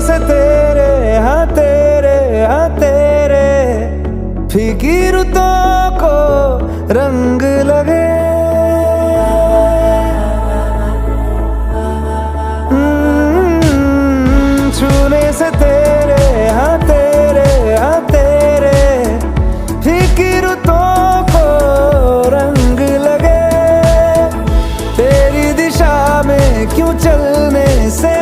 से तेरे हाँ तेरे फीकी रुतों को रंग लगे। छूने से तेरे हाँ तेरे फीकी रुतों को रंग लगे। तेरी दिशा में क्यों चलने से